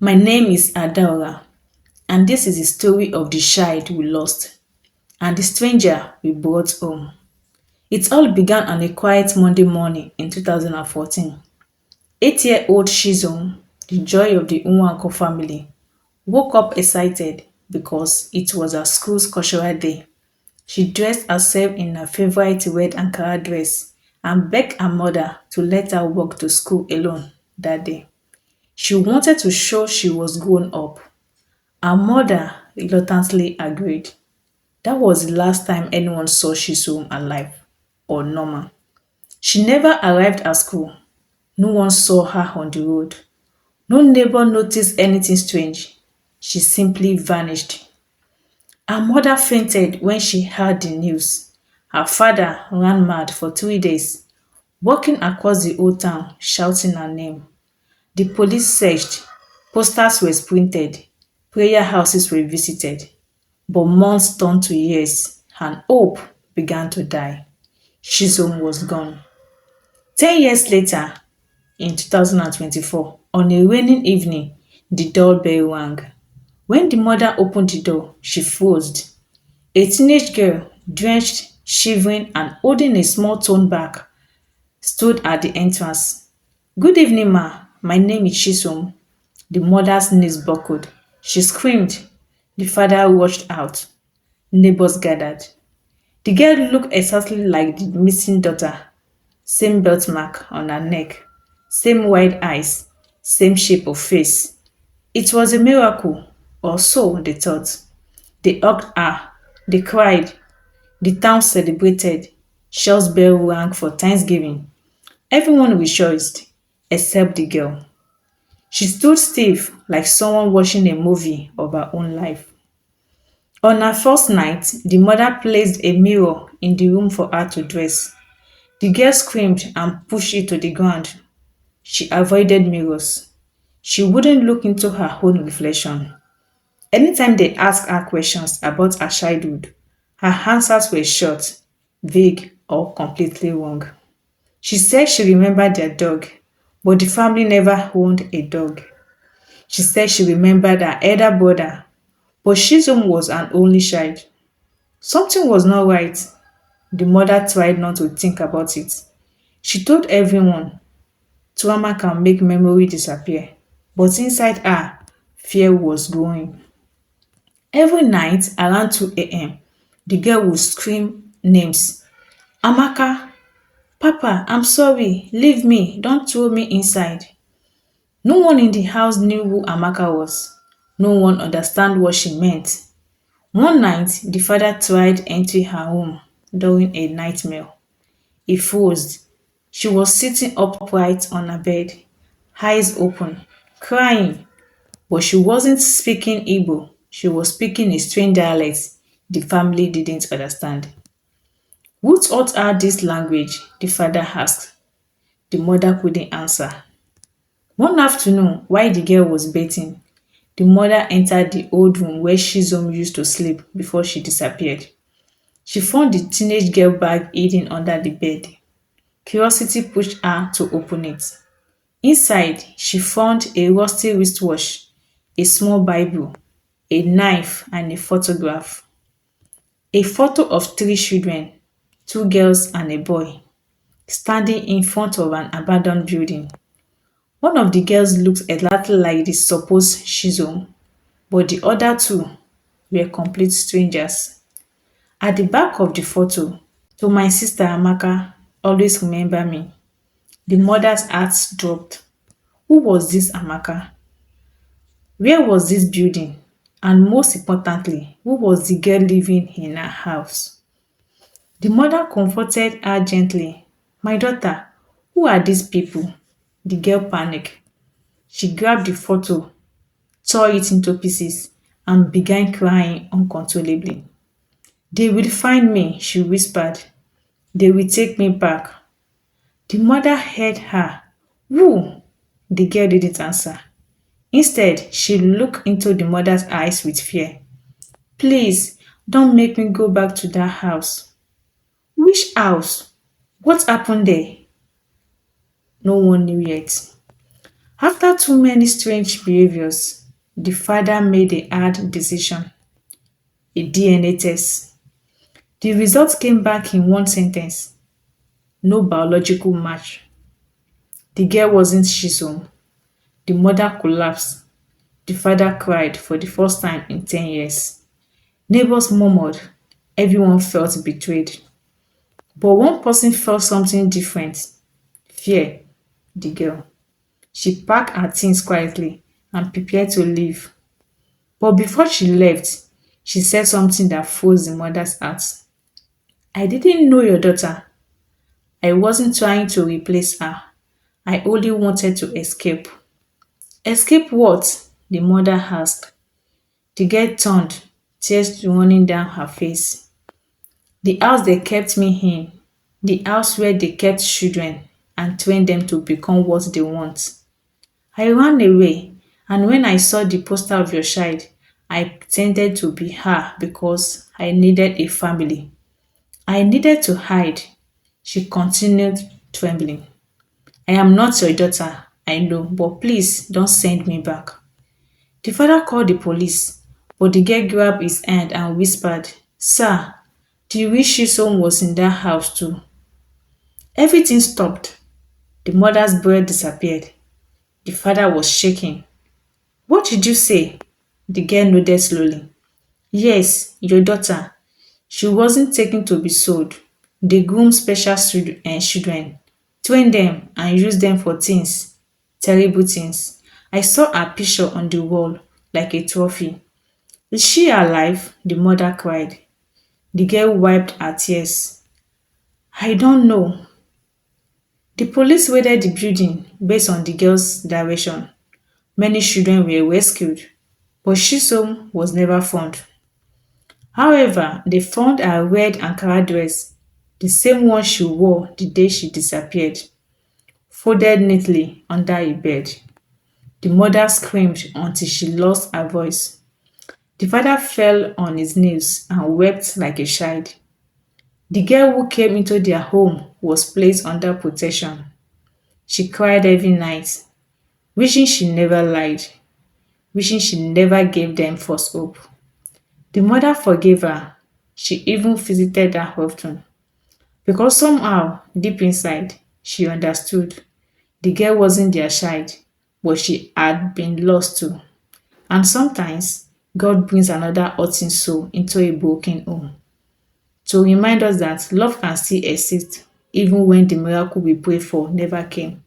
My name is Adaora, and this is the story of the child we lost and the stranger we brought home. It all began on a quiet Monday morning in 2014. 8-year-old Chisom, the joy of the Nwanko family, woke up excited because it was her school's cultural day. She dressed herself in her favorite red Ankara dress and begged her mother to let her walk to school alone that day. She wanted to show she was grown up. Her mother reluctantly agreed. That was the last time anyone saw Chisom alive or normal. She never arrived at school. No one saw her on the road. No neighbor noticed anything strange. She simply vanished. Her mother fainted when she heard the news. Her father ran mad for 3 days, walking across the old town shouting her name. The police searched, posters were printed, prayer houses were visited, but months turned to years and hope began to die. Chisom was gone. 10 years later, in 2024, on a raining evening, the doorbell rang. When the mother opened the door, she froze. A teenage girl, drenched, shivering, and holding a small torn bag, stood at the entrance. Good evening, ma. My name is Chisom. The mother's knees buckled. She screamed. The father rushed out. Neighbors gathered. The girl looked exactly like the missing daughter. Same belt mark on her neck, same wide eyes, same shape of face. It was a miracle, or so they thought. They hugged her, they cried, the town celebrated. Shell's bell rang for Thanksgiving. Everyone rejoiced, except the girl. She stood stiff like someone watching a movie of her own life. On her first night, the mother placed a mirror in the room for her to dress. The girl screamed and pushed it to the ground. She avoided mirrors. She wouldn't look into her own reflection. Anytime they asked her questions about her childhood, her answers were short, vague, or completely wrong. She said she remembered their dog, but the family never owned a dog. She said she remembered her elder brother, but Shizum was an only child. Something was not right. The mother tried not to think about it. She told everyone trauma can make memory disappear, but inside her, fear was growing. Every night around 2 a.m., the girl would scream names. Amaka, Papa, I'm sorry, leave me, don't throw me inside. No one in the house knew who Amaka was. No one understood what she meant. One night, the father tried entering her home during a nightmare. He froze. She was sitting upright on her bed, eyes open, crying. But she wasn't speaking Igbo. She was speaking a strange dialect the family didn't understand. Who taught her this language? The father asked. The mother couldn't answer. One afternoon, while the girl was bathing, the mother entered the old room where Shizom used to sleep before she disappeared. She found the teenage girl bag hidden under the bed. Curiosity pushed her to open it. Inside, she found a rusty wristwatch, a small Bible, a knife, and a photograph. A photo of three children, two girls and a boy, standing in front of an abandoned building. One of the girls looked exactly like the supposed Shizo, but the other two were complete strangers. At the back of the photo, to my sister Amaka, always remember me. The mother's heart dropped. Who was this Amaka? Where was this building? And most importantly, who was the girl living in her house? The mother comforted her gently. My daughter, who are these people? The girl panicked. She grabbed the photo, tore it into pieces, and began crying uncontrollably. They will find me, she whispered. They will take me back. The mother heard her. Who? The girl didn't answer. Instead, she looked into the mother's eyes with fear. Please, don't make me go back to that house. Which house? What happened there? No one knew yet. After too many strange behaviors, the father made a hard decision, a DNA test. The results came back in one sentence: no biological match. The girl wasn't Chisom. The mother collapsed. The father cried for the first time in 10 years. Neighbors murmured. Everyone felt betrayed. But one person felt something different: fear. The girl. She packed her things quietly and prepared to leave. But before she left, she said something that froze the mother's heart. I didn't know your daughter. I wasn't trying to replace her. I only wanted to escape. Escape what? The mother asked. The girl turned, tears running down her face. The house they kept me in, the house where they kept children and trained them to become what they want. I ran away, and when I saw the poster of your child, I pretended to be her because I needed a family. I needed to hide. She continued, trembling. I am not your daughter, I know, but please don't send me back. The father called the police, but the girl grabbed his hand and whispered, Sir, do you wish Chisom was in that house too? Everything stopped. The mother's breath disappeared. The father was shaking. What did you say? The girl nodded slowly. Yes, your daughter. She wasn't taken to be sold. They groom special children, train them and use them for things, terrible things. I saw her picture on the wall like a trophy. Is she alive? The mother cried. The girl wiped her tears. I don't know. The police raided the building based on the girl's direction. Many children were rescued, but Shisom was never found. However, they found her red Ankara dress, the same one she wore the day she disappeared, folded neatly under a bed. The mother screamed until she lost her voice. The father fell on his knees and wept like a child. The girl who came into their home was placed under protection. She cried every night, wishing she never lied, wishing she never gave them false hope. The mother forgave her. She even visited her often because somehow, deep inside, she understood the girl wasn't their child, but she had been lost too. And sometimes, God brings another hurting soul into a broken home to remind us that love can still exist even when the miracle we pray for never came.